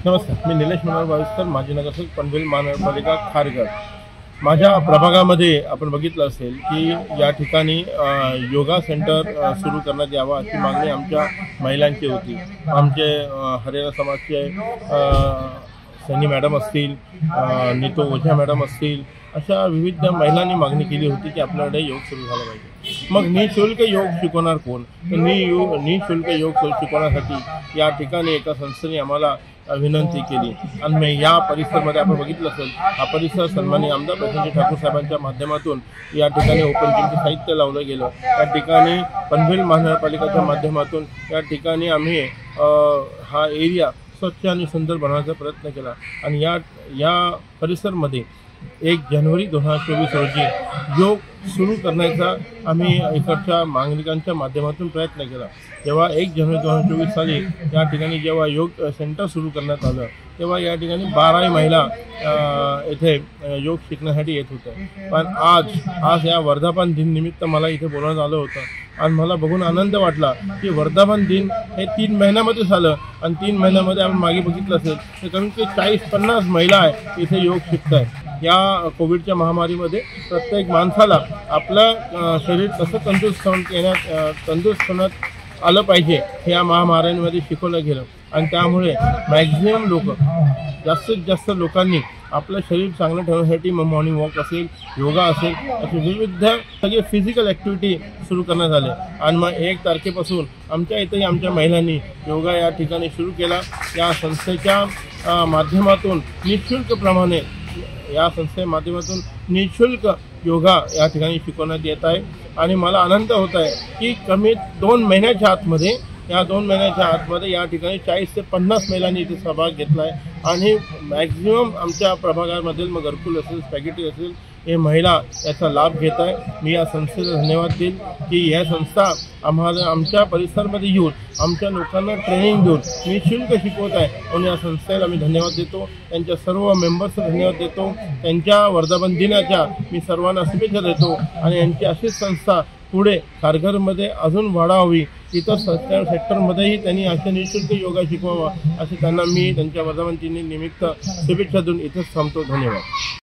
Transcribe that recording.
नमस्कार, मी निलेश मनोहर वावेस्कर, माजी नगरसेवक पनवेल महानगरपालिका खारघर। माझ्या प्रभागामध्ये आपण बघितलं असेल की या ठिकाणी योगा सेंटर सुरू करण्यात यावा अशी मागणी आमच्या महिलांची होती। आमचे हरियाणा समाजचे सनी मॅडम असतील, नीतो ओझा मॅडम असतील, अशा विविध महिलांनी मागणी केली होती की आपल्याकडे योग सुरू झाला पाहिजे। मग निःशुल्क योग शिकवणार कोण? तर निःशुल्क योग शिकवण्यासाठी या ठिकाणी एका संस्थेने आम्हाला विनंती केली आणि मी या परिसरामध्ये आपण बघितलं असेल, हा परिसर सन्माननीय आमदार प्रशांत ठाकूर साहेबांच्या माध्यमातून या ठिकाणी ओपन जिमचं साहित्य लावलं गेलं। त्या ठिकाणी पनवेल महानगरपालिकेच्या माध्यमातून या ठिकाणी आम्ही हा एरिया स्वच्छ आणि सुंदर बनवण्याचा प्रयत्न केला आणि या परिसरामध्ये 1 जानेवारी 2024 रोजी योग सुरू करण्याचा आम्ही इकडच्या नागरिकांच्या माध्यमातून प्रयत्न केला। जेव्हा 1 जानेवारी 2024 साली या ठिकाणी जेव्हा योग सेंटर सुरू करण्यात आलं तेव्हा या ठिकाणी 12 महिला इथे योग शिकण्यासाठी येत होत्या। पण आज या वर्धापन दिन निमित्त मला इथे बोलवण्यात आलं होतं आणि मला बघून आनंद वाटला की वर्धापन दिन हे 3 महिन्यामध्ये झालं आणि 3 महिन्यामध्ये आपण मागे बघितलं असेल तर कमीत कमी 40-50 महिला इथे योग शिकत आहेत। या कोविडच्या महामारीमध्ये प्रत्येक माणसाला आपलं शरीर कसं तंदुरुस्त होण्यात आलं पाहिजे हे या महामारीमध्ये शिकवलं गेलं आणि त्यामुळे मॅक्झिमम लोक जास्तीत जास्त लोकांनी आपलं शरीर चांगलं ठेवण्यासाठी मॉर्निंग वॉक असेल, योगा असेल, असे विविध सगळे फिजिकल ॲक्टिव्हिटी सुरू करण्यात आले आणि मग 1 तारखेपासून आमच्या इथेही आमच्या महिलांनी योगा या ठिकाणी सुरू केला। या संस्थेच्या माध्यमातून निःशुल्क योगा या ठिकाणी शिकवण्यात येत आहे आणि मला आनंद होत आहे की कमी 2 महिन्याच्या आतमध्ये या ठिकाणी 40 ते 50 महिलांनी इथे सहभाग घेतला आहे आणि मॅक्झिमम आमच्या प्रभागामधील मग घरकुल असेल, स्पॅगेटी असेल, हे महिला याचा लाभ घेत आहे। मी या संस्थेला धन्यवाद देईन की यह संस्था आमच्या परिसरामध्ये येऊन आमच्या लोकांना ट्रेनिंग देऊन निःशुल्क शिकवत आहे म्हणून या संस्थेला मी धन्यवाद देतो। त्यांच्या सर्व मेंबर्सला धन्यवाद देतो। त्यांच्या वर्धापन दिनाच्या मी सर्वांना शुभेच्छा देतो आणि यांची अशीच संस्था पुढे खारघरमध्ये अजून वाढावी, इतर सेक्टरमध्येही त्यांनी अशा निःशुल्क योगा शिकवावा असे त्यांना मी त्यांच्या वर्धापन दिनानिमित्त शुभेच्छा देऊन इथेच थांबतो। धन्यवाद।